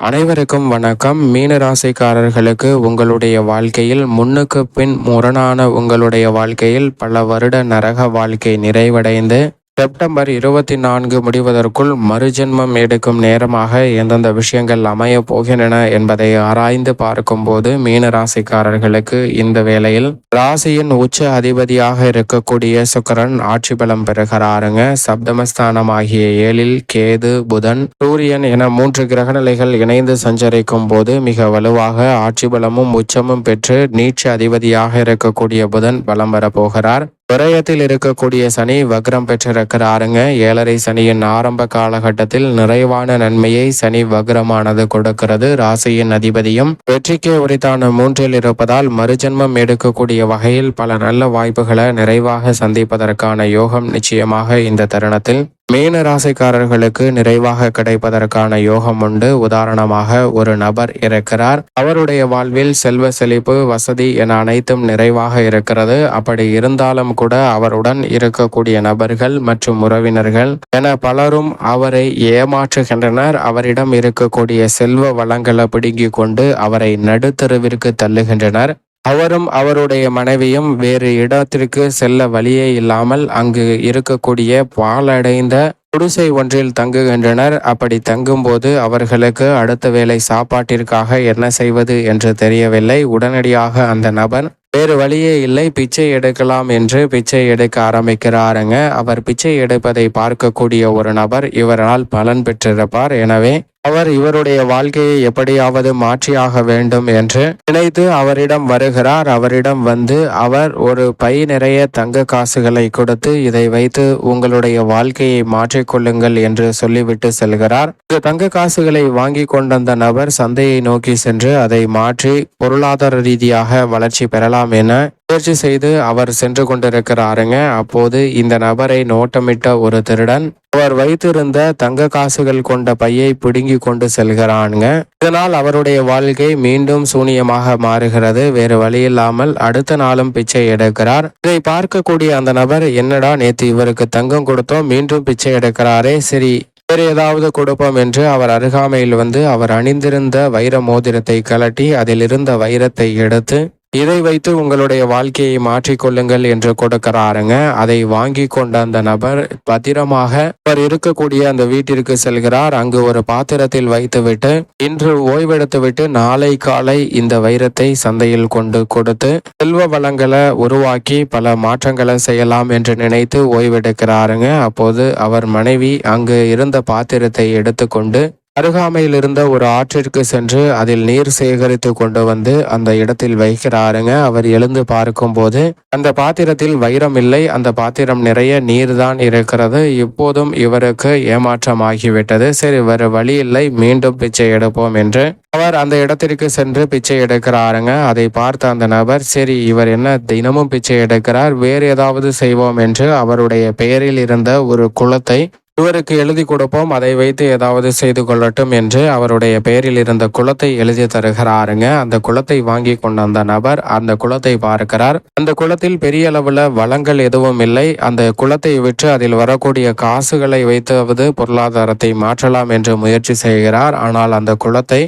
அனைவருக்கும் வணக்கம். மீன ராசிக்காரர்களுக்கு உங்களுடைய வாழ்க்கையில் முன்னுக்கு பின் முரணான உங்களுடைய வாழ்க்கையில் பல வருட நரக வாழ்க்கை நிறைவடைந்து செப்டம்பர் 24 முடிவதற்குள் மறுஜென்மம் எடுக்கும் நேரமாக எந்தெந்த விஷயங்கள் அமைய போகின்றன என்பதை ஆராய்ந்து பார்க்கும்போது மீன ராசிக்காரர்களுக்கு இந்த வேளையில் ராசியின் உச்ச அதிபதியாக இருக்கக்கூடிய சுக்கிரன் ஆட்சி பலம் பெறுகிறாருங்க. சப்தமஸ்தானம் ஆகிய 7ல் கேது, புதன், சூரியன் என 3 கிரகநிலைகள் இணைந்து சஞ்சரிக்கும் போது மிக வலுவாக ஆட்சி பலமும் உச்சமும் பெற்று நீட்சி அதிபதியாக இருக்கக்கூடிய புதன் பலம் பெறப்போகிறார். விரயத்தில் இருக்கக்கூடிய சனி வக்ரம் பெற்றிருக்கிறாருங்க. 7.5 சனியின் ஆரம்ப காலகட்டத்தில் நிறைவான நன்மையை சனி வக்ரமானது கொடுக்கிறது. ராசியின் அதிபதியும் வெற்றிக்கு உரித்தான 3ல் இருப்பதால் மறுஜென்மம் எடுக்கக்கூடிய வகையில் பல நல்ல வாய்ப்புகளை நிறைவாக சந்திப்பதற்கான யோகம் நிச்சயமாக இந்த தருணத்தில் மீன ராசிக்காரர்களுக்கு நிறைவாக கிடைப்பதற்கான யோகம் உண்டு. உதாரணமாக ஒரு நபர் இருக்கிறார், அவருடைய வாழ்வில் செல்வ செழிப்பு, வசதி என அனைத்தும் நிறைவாக இருக்கிறது. அப்படி இருந்தாலும் கூட அவருடன் இருக்கக்கூடிய நபர்கள் மற்றும் உறவினர்கள் என பலரும் அவரை ஏமாற்றுகின்றனர். அவரிடம் இருக்கக்கூடிய செல்வ வளங்களை பிடுங்கி கொண்டு அவரை நடுத்தருவிற்கு தள்ளுகின்றனர். அவரும் அவருடைய மனைவியும் வேறு இடத்திற்கு செல்ல வழியே இல்லாமல் அங்கு இருக்கக்கூடிய பாழடைந்த குடிசை ஒன்றில் தங்குகின்றனர். அப்படி தங்கும்போது அவர்களுக்கு அடுத்த வேளை சாப்பாட்டிற்காக என்ன செய்வது என்று தெரியவில்லை. உடனடியாக அந்த நபர் வேறு வழியே இல்லை, பிச்சை எடுக்கலாம் என்று பிச்சை எடுக்க ஆரம்பிக்கிறாருங்க. அவர் பிச்சை எடுப்பதை பார்க்கக்கூடிய ஒரு நபர் இவரால் பலன் பெற்றிருப்பார். எனவே அவர் இவருடைய வாழ்க்கையை எப்படியாவது மாற்றியாக வேண்டும் என்று நினைத்து அவரிடம் வருகிறார். அவரிடம் வந்து அவர் ஒரு பை நிறைய தங்க காசுகளை கொடுத்து இதை வைத்து உங்களுடைய வாழ்க்கையை மாற்றிக்கொள்ளுங்கள் என்று சொல்லிவிட்டு செல்கிறார். இந்த தங்க காசுகளை வாங்கி கொண்ட நபர் சந்தையை நோக்கி சென்று அதை மாற்றி பொருளாதார ரீதியாக வளர்ச்சி பெறலாம் என முயற்சி செய்து அவர் சென்று கொண்டிருக்கிறாருங்க. அப்போது இந்த நபரை நோட்டமிட்ட ஒரு திருடன் அவர் வைத்திருந்த தங்க காசுகள் கொண்ட பையை பிடுங்கி கொண்டு செல்கிறானுங்க. இதனால் அவருடைய வாழ்க்கை மீண்டும் சூனியமாக மாறுகிறது. வேறு வழியில்லாமல் அடுத்த நாளும் பிச்சை எடுக்கிறார். இதை பார்க்கக்கூடிய அந்த நபர், என்னடா நேற்று இவருக்கு தங்கம் கொடுத்தோம், மீண்டும் பிச்சை எடுக்கிறாரே, சரி வேறு ஏதாவது கொடுப்போம் என்று அவர் அருகாமையில் வந்து அவர் அணிந்திருந்த வைர மோதிரத்தை கலட்டி அதில் இருந்த வைரத்தை எடுத்து இதை வைத்து உங்களுடைய வாழ்க்கையை மாற்றிக்கொள்ளுங்கள் என்று கொடுக்கிறாருங்க. அதை வாங்கி கொண்ட அந்த நபர் பத்திரமாக அவர் இருக்கக்கூடிய அந்த வீட்டிற்கு செல்கிறார். அங்கு ஒரு பாத்திரத்தில் வைத்துவிட்டு இன்று ஓய்வெடுத்துவிட்டு நாளை காலை இந்த வைரத்தை சந்தையில் கொண்டு கொடுத்து செல்வ வளங்களை உருவாக்கி பல மாற்றங்களை செய்யலாம் என்று நினைத்து ஓய்வெடுக்கிறாருங்க. அப்போது அவர் மனைவி அங்கு இருந்த பாத்திரத்தை எடுத்துக்கொண்டு அருகாமையில் இருந்த ஒரு ஆற்றிற்கு சென்று அதில் நீர் சேகரித்து கொண்டு வந்து அந்த இடத்தில் வைக்கிறாருங்க. அவர் எழுந்து பார்க்கும்போது அந்த பாத்திரத்தில் வைரம் இல்லை, அந்த பாத்திரம் நிறைய நீர் தான் இருக்கிறது. இப்போதும் இவருக்கு ஏமாற்றமாகிவிட்டது. சரி, வேறு வழி இல்லை, மீண்டும் பிச்சை எடுப்போம் என்று அவர் அந்த இடத்திற்கு சென்று பிச்சை எடுக்கிறாருங்க. அதை பார்த்த அந்த நபர், சரி இவர் என்ன தினமும் பிச்சை எடுக்கிறார், வேறு ஏதாவது செய்வோம் என்று அவருடைய பெயரில் இருந்த ஒரு குளத்தை இவருக்கு எழுதி கொடுப்போம், அதை வைத்து ஏதாவது செய்து கொள்ளட்டும் என்று அவருடைய பெயரில் இருந்த குளத்தை எழுதி தருகிறாருங்க. அந்த குளத்தை வாங்கி கொண்ட அந்த நபர் அந்த குளத்தை பார்க்கிறார். அந்த குளத்தில் பெரிய அளவுல வளங்கள் எதுவும் இல்லை. அந்த குளத்தை விற்று அதில் வரக்கூடிய காசுகளை வைத்தாவது பொருளாதாரத்தை மாற்றலாம் என்று முயற்சி செய்கிறார். ஆனால் அந்த குளத்தை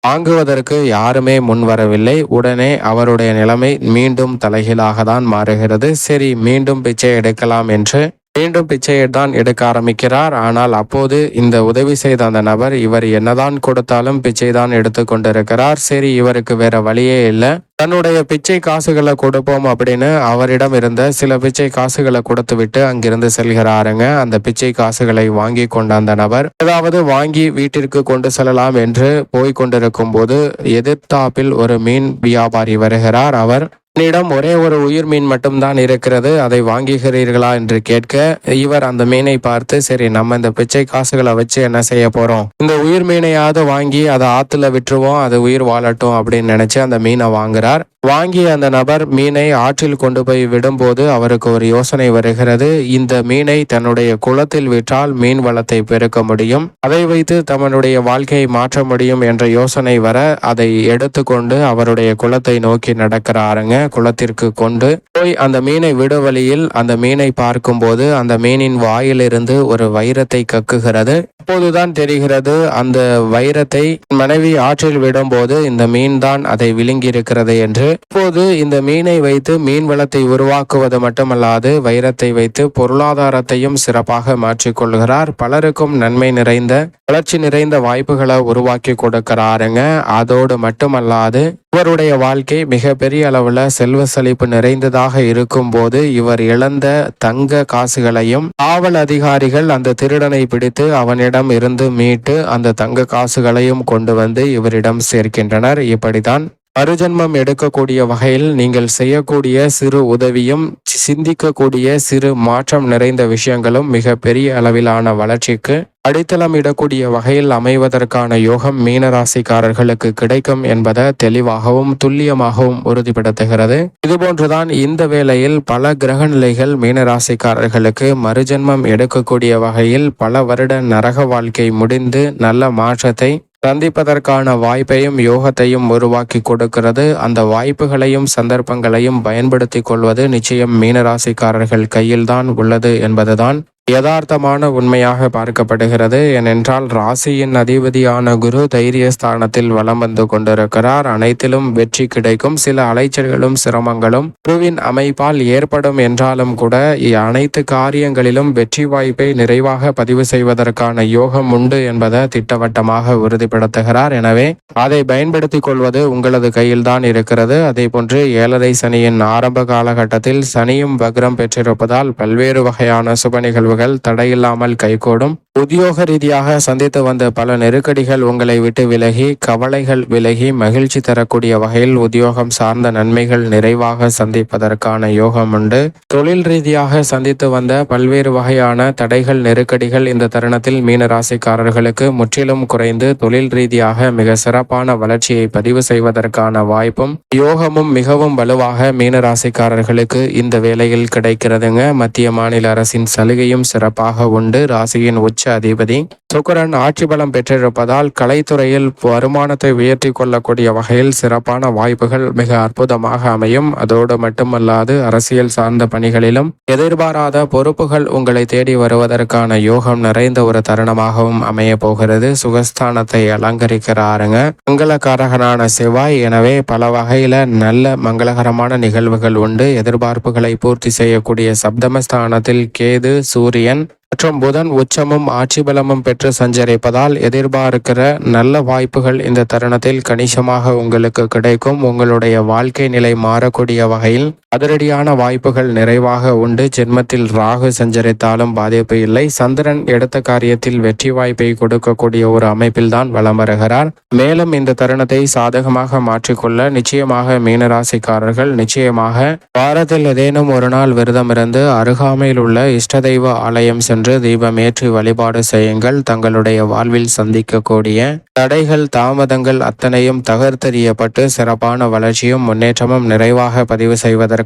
வாங்குவதற்கு யாருமே முன் வரவில்லை. உடனே அவருடைய நிலைமை மீண்டும் தலைகீழாக தான் மாறுகிறது. சரி, மீண்டும் பிச்சை எடுக்கலாம் என்று மீண்டும் பிச்சையை தான் எடுக்க ஆரம்பிக்கிறார். ஆனால் அப்போது இந்த உதவி செய்த அந்த நபர் இவர் என்னதான் கொடுத்தாலும் பிச்சை தான் எடுத்து கொண்டிருக்கிறார். சரி, இவருக்கு வேற வழியே இல்லை, தன்னுடைய பிச்சை காசுகளை கொடுப்போம் அப்படின்னு அவரிடம் இருந்த சில பிச்சை காசுகளை கொடுத்து விட்டு அங்கிருந்து செல்கிறாருங்க. அந்த பிச்சை காசுகளை வாங்கி கொண்ட அந்த நபர் ஏதாவது வாங்கி வீட்டிற்கு கொண்டு செல்லலாம் என்று போய் கொண்டிருக்கும் போது எதிர்த்தாப்பில் ஒரு மீன் வியாபாரி வருகிறார். அவர் என்னிடம் ஒரே ஒரு உயிர் மீன் மட்டும்தான் இருக்கிறது, அதை வாங்குகிறீர்களா என்று கேட்க இவர் அந்த மீனை பார்த்து, சரி நம்ம இந்த பிச்சை காசுகளை வச்சு என்ன செய்ய போறோம், இந்த உயிர் மீனையாவது வாங்கி அதை ஆத்துல விட்டுருவோம், அது உயிர் வாழட்டும் அப்படின்னு நினைச்சு அந்த மீனை வாங்குறார். வாங்கி அந்த நபர் மீனை ஆற்றில் கொண்டு போய் விடும்போது அவருக்கு ஒரு யோசனை வருகிறது. இந்த மீனை தன்னுடைய குளத்தில் விற்றால் மீன் வளத்தை பெருக்க முடியும், அதை வைத்து தன்னுடைய வாழ்க்கையை மாற்ற முடியும் என்ற யோசனை வர அதை எடுத்துக்கொண்டு அவருடைய குளத்தை நோக்கி நடக்கிறாருங்க. குளத்திற்கு கொண்டு போய் அந்த மீனை விடுவழியில் அந்த மீனை பார்க்கும்போது அந்த மீனின் வாயிலிருந்து ஒரு வைரத்தை கக்குகிறது. அப்போதுதான் தெரிகிறது அந்த வைரத்தை மனைவி ஆற்றில் விடும்போது இந்த மீன் தான் அதை விழுங்கி இருக்கிறது என்று. இப்போது இந்த மீனை வைத்து மீன் வளத்தை உருவாக்குவது மட்டுமல்லாது வைரத்தை வைத்து பொருளாதாரத்தையும் சிறப்பாக மாற்றிக்கொள்கிறார். பலருக்கும் நன்மை நிறைந்த வளர்ச்சி நிறைந்த வாய்ப்புகளை உருவாக்கி கொடுக்கிறாருங்க. அதோடு மட்டுமல்லாது இவருடைய வாழ்க்கை மிகப்பெரிய அளவுல செல்வ செழிப்பு நிறைந்ததாக இருக்கும் போது இவர் இழந்த தங்க காசுகளையும் காவல் அதிகாரிகள் அந்த திருடனை பிடித்து அவனிடம் இருந்து மீட்டு அந்த தங்க காசுகளையும் கொண்டு வந்து இவரிடம் சேர்க்கின்றனர். இப்படித்தான் மறுஜன்மம் எடுக்கக்கூடிய வகையில் நீங்கள் செய்யக்கூடிய சிறு உதவியும் சிந்திக்கக்கூடிய சிறு மாற்றம் நிறைந்த விஷயங்களும் மிக பெரிய அளவிலான வளர்ச்சிக்கு அடித்தளம் இடக்கூடிய வகையில் அமைவதற்கான யோகம் மீனராசிக்காரர்களுக்கு கிடைக்கும் என்பதை தெளிவாகவும் துல்லியமாகவும் உறுதிப்படுத்துகிறது. இதுபோன்றுதான் இந்த வேளையில் பல கிரக நிலைகள் மீனராசிக்காரர்களுக்கு மறுஜன்மம் எடுக்கக்கூடிய வகையில் பல வருட நரக வாழ்க்கை முடிந்து நல்ல மாற்றத்தை சந்திப்பதற்கான வாய்ப்பையும் யோகத்தையும் உருவாக்கி கொடுக்கிறது. அந்த வாய்ப்புகளையும் சந்தர்ப்பங்களையும் பயன்படுத்திக் கொள்வது நிச்சயம் மீனராசிக்காரர்கள் கையில்தான் உள்ளது என்பதுதான் யதார்த்தமான உண்மையாக பார்க்கப்படுகிறது. ஏனென்றால் ராசியின் அதிபதியான குரு தைரியஸ்தானத்தில் வலம் வந்து கொண்டிருக்கிறார். அனைத்திலும் வெற்றி கிடைக்கும். சில அலைச்சல்களும் சிரமங்களும் குருவின் அமைப்பால் ஏற்படும் என்றாலும் கூட அனைத்து காரியங்களிலும் வெற்றி வாய்ப்பை நிறைவாக பதிவு செய்வதற்கான யோகம் உண்டு என்பதை திட்டவட்டமாக உறுதிப்படுத்துகிறார். எனவே அதை பயன்படுத்திக் கொள்வது உங்களது கையில்தான் இருக்கிறது. அதே போன்று 7.5 சனியின் ஆரம்ப காலகட்டத்தில் சனியும் வக்ரம் பெற்றிருப்பதால் பல்வேறு வகையான சுப நிகழ்வுகள் தடையில்லாமல் கைகூடும். உத்தியோக ரீதியாக சந்தித்து வந்த பல நெருக்கடிகள் உங்களை விட்டு விலகி கவலைகள் விலகி மகிழ்ச்சி தரக்கூடிய வகையில் உத்தியோகம் சார்ந்த நன்மைகள் நிறைவாக சந்திப்பதற்கான யோகம் உண்டு. தொழில் ரீதியாக சந்தித்து வந்த பல்வேறு வகையான தடைகள் நெருக்கடிகள் இந்த தருணத்தில் மீனராசிக்காரர்களுக்கு முற்றிலும் குறைந்து தொழில் ரீதியாக மிக சிறப்பான வளர்ச்சியை பதிவு செய்வதற்கான வாய்ப்பும் யோகமும் மிகவும் வலுவாக மீனராசிக்காரர்களுக்கு இந்த வேளையில் கிடைக்கிறதுங்க. மத்திய மாநில அரசின் சலுகையும் சிறப்பாக உண்டு. ராசியின் உச்ச அதிபதி சுக்கிரன் ஆட்சி பலம் பெற்றிருப்பதால் கலைத்துறையில் வருமானத்தை உயர்த்தி கொள்ளக்கூடிய வகையில் சிறப்பான வாய்ப்புகள் மிக அற்புதமாக அமையும். அதோடு மட்டுமல்லாது அரசியல் சார்ந்த பணிகளிலும் எதிர்பாராத பொறுப்புகள் உங்களை தேடி வருவதற்கான யோகம் நிறைந்த ஒரு தருணமாகவும் அமைய போகிறது. சுகஸ்தானத்தை அலங்கரிக்கிறாருங்க மங்களகாரகனான செவ்வாய். எனவே பல வகையில நல்ல மங்களகரமான நிகழ்வுகள் உண்டு. எதிர்பார்ப்புகளை பூர்த்தி செய்யக்கூடிய சப்தமஸ்தானத்தில் கேது சூரியன் மற்றும் புதன் உச்சமும் ஆட்சி பலமும் பெற்று சஞ்சரிப்பதால் எதிர்பார்க்கிற நல்ல வாய்ப்புகள் இந்த தருணத்தில் கணிசமாக உங்களுக்கு கிடைக்கும். உங்களுடைய வாழ்க்கை நிலை மாறக்கூடிய வகையில் அதிரடியான வாய்ப்புகள் நிறைவாக உண்டு. ஜென்மத்தில் ராகு சஞ்சரித்தாலும் பாதிப்பு இல்லை. சந்திரன் எடுத்த காரியத்தில் வெற்றி வாய்ப்பை கொடுக்கக்கூடிய ஒரு அமைப்பில் தான் வலம் வருகிறார். மேலும் இந்த தருணத்தை சாதகமாக மாற்றிக்கொள்ள நிச்சயமாக மீனராசிக்காரர்கள் நிச்சயமாக வாரத்தில் ஏதேனும் ஒரு நாள் விரதம் இருந்து அருகாமையில் உள்ள இஷ்ட தெய்வ ஆலயம் சென்று தீபம் ஏற்றி வழிபாடு செய்யுங்கள். தங்களுடைய வாழ்வில் சந்திக்கக்கூடிய தடைகள் தாமதங்கள் அத்தனையும் தகர்த்தெறியப்பட்டு சிறப்பான வளர்ச்சியும் முன்னேற்றமும் நிறைவாக பதிவு செய்வதற்கான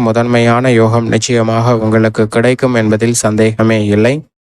முதன்மையான யோகம் நிச்சயமாக உங்களுக்கு கிடைக்கும் என்பதில் சந்தேகமே இல்லை.